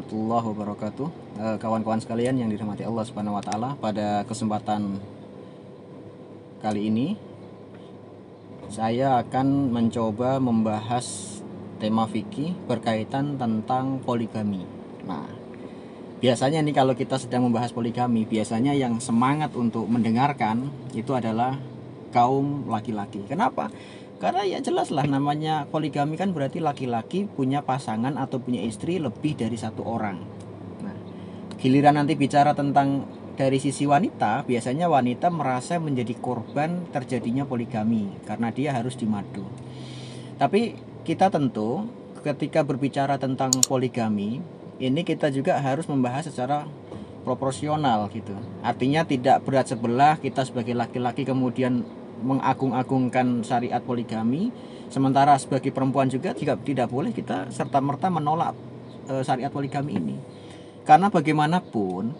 warahmatullahi wabarakatuh. Kawan-kawan sekalian yang dirahmati Allah Subhanahu wa taala, pada kesempatan kali ini saya akan mencoba membahas tema fikih berkaitan tentang poligami. Nah, biasanya nih kalau kita sedang membahas poligami, biasanya yang semangat untuk mendengarkan itu adalah kaum laki-laki. Kenapa? Karena ya jelas lah, namanya poligami kan berarti laki-laki punya pasangan atau punya istri lebih dari satu orang. Nah, giliran nanti bicara tentang dari sisi wanita, biasanya wanita merasa menjadi korban terjadinya poligami karena dia harus dimadu. Tapi kita tentu ketika berbicara tentang poligami, ini kita juga harus membahas secara proporsional gitu. Artinya tidak berat sebelah kita sebagai laki-laki kemudian mengagung-agungkan syariat poligami, sementara sebagai perempuan juga tidak boleh kita serta-merta menolak syariat poligami ini. Karena bagaimanapun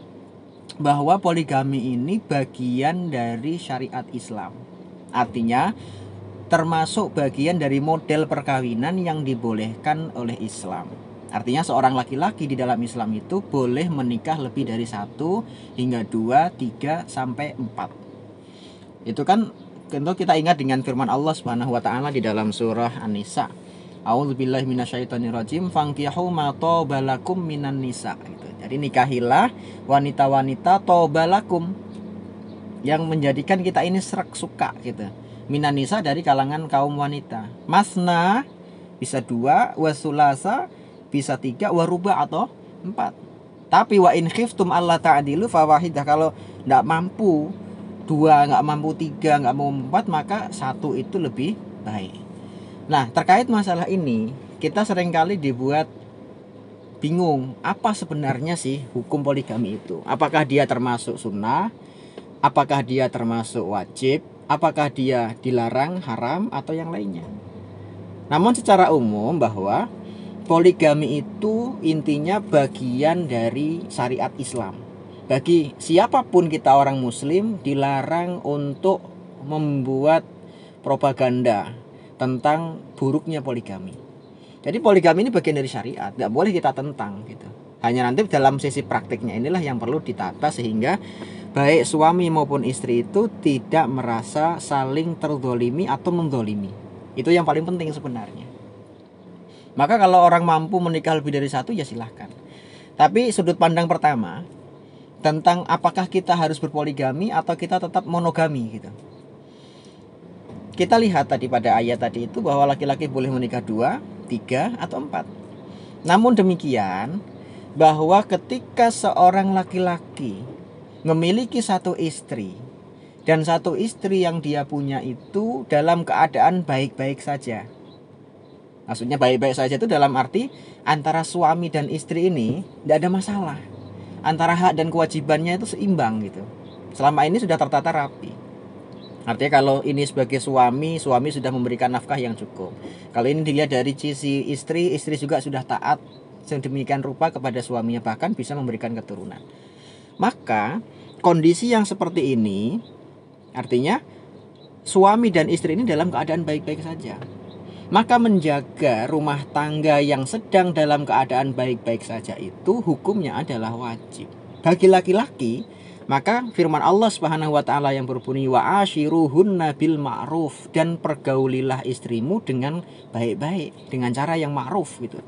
bahwa poligami ini bagian dari syariat Islam. Artinya termasuk bagian dari model perkawinan yang dibolehkan oleh Islam. Artinya seorang laki-laki di dalam Islam itu boleh menikah lebih dari 1 hingga 2, 3 sampai 4. Itu kan tentu kita ingat dengan firman Allah Subhanahu wa taala di dalam surah An-Nisa. A'udzubillahi minasyaitonirrajim, fankihu ma tobalakum minan nisa gitu. Jadi nikahilah wanita-wanita tobalakum yang menjadikan kita ini serak suka gitu. Minan nisa dari kalangan kaum wanita. Masna bisa 2, wasulasa bisa 3, waruba atau 4. Tapi wa in khiftum alla ta'dilu fawahidah, kalau enggak mampu 2, nggak mampu 3, nggak mampu 4, maka 1 itu lebih baik. Nah, terkait masalah ini kita seringkali dibuat bingung, apa sebenarnya sih hukum poligami itu? Apakah dia termasuk sunnah? Apakah dia termasuk wajib? Apakah dia dilarang, haram, atau yang lainnya? Namun secara umum bahwa poligami itu intinya bagian dari syariat Islam. Bagi siapapun kita orang muslim dilarang untuk membuat propaganda tentang buruknya poligami. Jadi poligami ini bagian dari syariat, nggak boleh kita tentang gitu. Hanya nanti dalam sisi praktiknya inilah yang perlu ditata sehingga baik suami maupun istri itu tidak merasa saling terdolimi atau mendolimi. Itu yang paling penting sebenarnya. Maka kalau orang mampu menikah lebih dari 1 ya silahkan. Tapi sudut pandang pertama tentang apakah kita harus berpoligami atau kita tetap monogami gitu. Kita lihat tadi pada ayat tadi itu bahwa laki-laki boleh menikah 2, 3, atau 4. Namun demikian bahwa ketika seorang laki-laki memiliki 1 istri dan 1 istri yang dia punya itu dalam keadaan baik-baik saja. Maksudnya baik-baik saja itu dalam arti antara suami dan istri ini tidak ada masalah. Antara hak dan kewajibannya itu seimbang gitu. Selama ini sudah tertata rapi. Artinya kalau ini sebagai suami sudah memberikan nafkah yang cukup. Kalau ini dilihat dari sisi istri juga sudah taat sedemikian rupa kepada suaminya, bahkan bisa memberikan keturunan. Maka kondisi yang seperti ini artinya suami dan istri ini dalam keadaan baik-baik saja. Maka menjaga rumah tangga yang sedang dalam keadaan baik-baik saja itu hukumnya adalah wajib. Bagi laki-laki, maka firman Allah Subhanahu wa taala yang berbunyi wa ashiruhunna bil ma'ruf, dan pergaulilah istrimu dengan baik-baik, dengan cara yang ma'ruf gitu.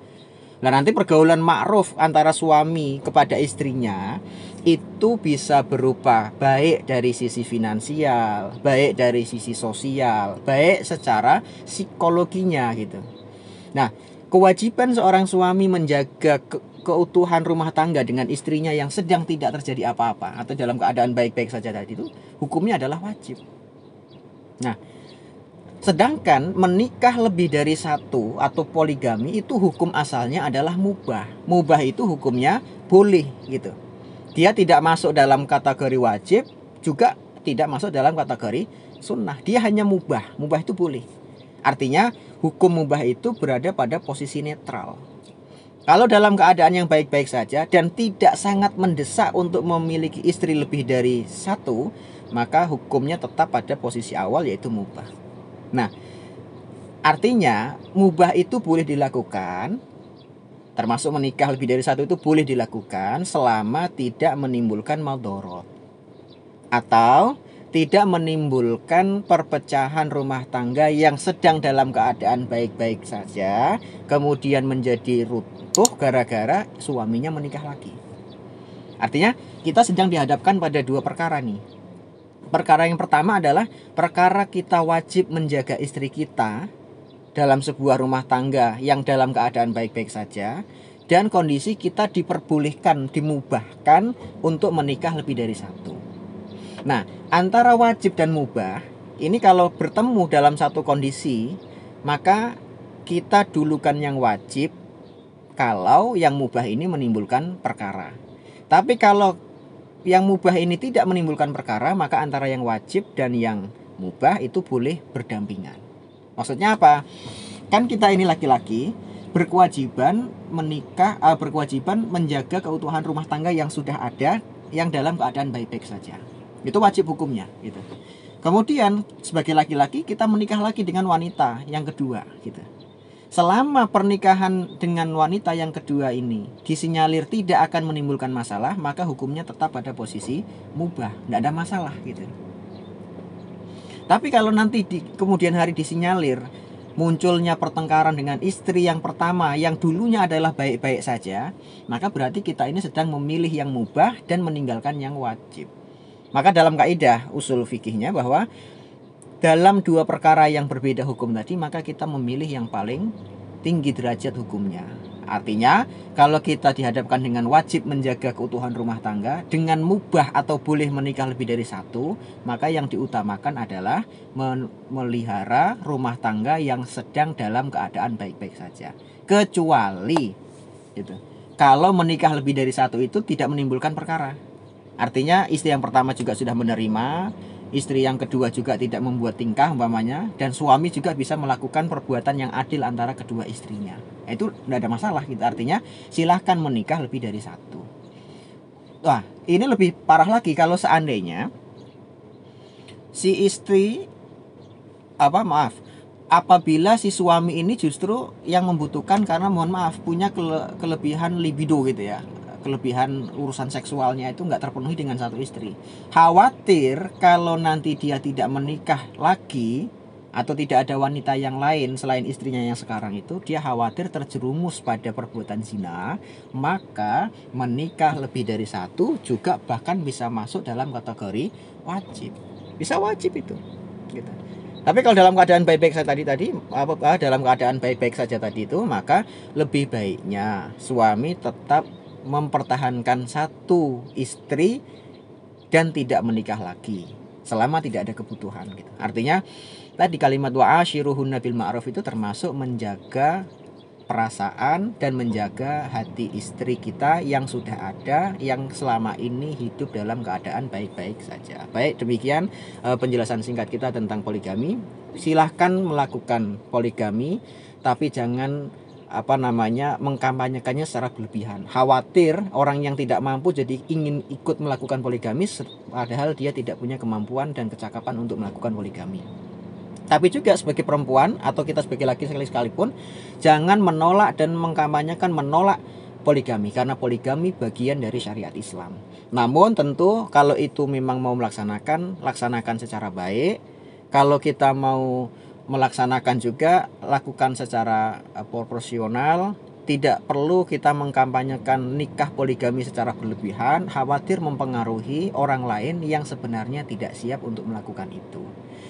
Nah, nanti pergaulan ma'ruf antara suami kepada istrinya itu bisa berupa baik dari sisi finansial, baik dari sisi sosial, baik secara psikologinya gitu. Nah, kewajiban seorang suami menjaga keutuhan rumah tangga dengan istrinya yang sedang tidak terjadi apa-apa atau dalam keadaan baik-baik saja tadi itu hukumnya adalah wajib. Nah, sedangkan menikah lebih dari 1 atau poligami itu hukum asalnya adalah mubah. Mubah itu hukumnya boleh gitu. Dia tidak masuk dalam kategori wajib, juga tidak masuk dalam kategori sunnah. Dia hanya mubah. Mubah itu boleh. Artinya hukum mubah itu berada pada posisi netral. Kalau dalam keadaan yang baik-baik saja dan tidak sangat mendesak untuk memiliki istri lebih dari 1, maka hukumnya tetap pada posisi awal yaitu mubah. Nah, artinya mubah itu boleh dilakukan Termasuk menikah lebih dari satu itu boleh dilakukan selama tidak menimbulkan madharat atau tidak menimbulkan perpecahan rumah tangga yang sedang dalam keadaan baik-baik saja kemudian menjadi runtuh gara-gara suaminya menikah lagi. Artinya kita sedang dihadapkan pada dua perkara nih. Perkara yang pertama adalah perkara kita wajib menjaga istri kita dalam sebuah rumah tangga yang dalam keadaan baik-baik saja, dan kondisi kita diperbolehkan, dimubahkan untuk menikah lebih dari satu. Nah, antara wajib dan mubah ini kalau bertemu dalam satu kondisi, maka kita dulukan yang wajib kalau yang mubah ini menimbulkan perkara. Tapi kalau yang mubah ini tidak menimbulkan perkara, maka antara yang wajib dan yang mubah itu boleh berdampingan. Maksudnya apa? Kan kita ini laki-laki berkewajiban menikah, berkewajiban menjaga keutuhan rumah tangga yang sudah ada, yang dalam keadaan baik-baik saja. Itu wajib hukumnya, gitu. Kemudian sebagai laki-laki kita menikah lagi dengan wanita yang kedua, gitu. Selama pernikahan dengan wanita yang kedua ini disinyalir tidak akan menimbulkan masalah, maka hukumnya tetap pada posisi mubah, tidak ada masalah, gitu. Tapi kalau nanti di kemudian hari disinyalir munculnya pertengkaran dengan istri yang pertama yang dulunya adalah baik-baik saja, maka berarti kita ini sedang memilih yang mubah dan meninggalkan yang wajib. Maka dalam kaidah usul fikihnya bahwa dalam dua perkara yang berbeda hukum tadi, maka kita memilih yang paling tinggi derajat hukumnya. Artinya, kalau kita dihadapkan dengan wajib menjaga keutuhan rumah tangga, dengan mubah atau boleh menikah lebih dari satu, maka yang diutamakan adalah memelihara rumah tangga yang sedang dalam keadaan baik-baik saja. Kecuali gitu, kalau menikah lebih dari satu itu tidak menimbulkan perkara. Artinya istri yang pertama juga sudah menerima, istri yang kedua juga tidak membuat tingkah umpamanya, dan suami juga bisa melakukan perbuatan yang adil antara kedua istrinya. Itu tidak ada masalah gitu. Artinya silahkan menikah lebih dari satu. Wah, ini lebih parah lagi kalau seandainya si istri apabila si suami ini justru yang membutuhkan karena mohon maaf punya kelebihan libido gitu ya, kelebihan urusan seksualnya itu nggak terpenuhi dengan satu istri. Khawatir kalau nanti dia tidak menikah lagi atau tidak ada wanita yang lain selain istrinya yang sekarang itu, dia khawatir terjerumus pada perbuatan zina, maka menikah lebih dari satu juga bahkan bisa masuk dalam kategori wajib. Bisa wajib itu gitu. Tapi kalau dalam keadaan baik-baik saja dalam keadaan baik-baik saja tadi itu, maka lebih baiknya suami tetap mempertahankan satu istri dan tidak menikah lagi selama tidak ada kebutuhan gitu. Artinya tadi kalimat wa'ashiruhunna bil ma'ruf itu termasuk menjaga perasaan dan menjaga hati istri kita yang sudah ada, yang selama ini hidup dalam keadaan baik-baik saja. Baik, demikian penjelasan singkat kita tentang poligami. Silahkan melakukan poligami, tapi jangan mengkampanyekannya secara berlebihan. Khawatir orang yang tidak mampu jadi ingin ikut melakukan poligami padahal dia tidak punya kemampuan dan kecakapan untuk melakukan poligami. Tapi juga sebagai perempuan atau kita sebagai laki-laki sekalipun, jangan menolak dan mengkampanyekan menolak poligami, karena poligami bagian dari syariat Islam. Namun tentu kalau itu memang mau laksanakan secara baik. Kalau kita mau melaksanakan juga, lakukan secara proporsional. Tidak perlu kita mengkampanyekan nikah poligami secara berlebihan, khawatir mempengaruhi orang lain yang sebenarnya tidak siap untuk melakukan itu.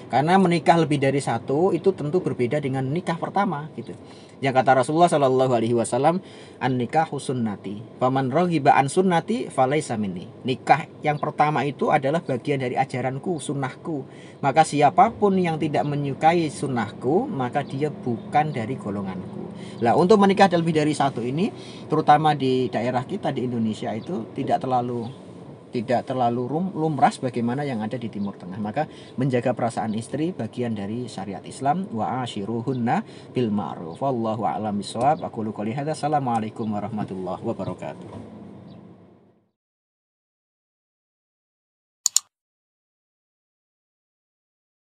Karena menikah lebih dari satu itu tentu berbeda dengan nikah pertama gitu. Yang kata Rasulullah Shallallahu Alaihi Wasallam, an nikahu sunnati, faman raghiba an sunnati falaysa minni. Nikah yang pertama itu adalah bagian dari ajaranku, sunnahku. Maka siapapun yang tidak menyukai sunnahku, maka dia bukan dari golonganku. Nah, untuk menikah lebih dari satu ini, terutama di daerah kita di Indonesia itu tidak terlalu lumrah sebagaimana yang ada di Timur Tengah. Maka menjaga perasaan istri bagian dari syariat Islam. Wa ashiruhunna bil ma'ruf. Wallahu a'lam bishawab. Aku qouli hadza. Assalamualaikum warahmatullahi wabarakatuh.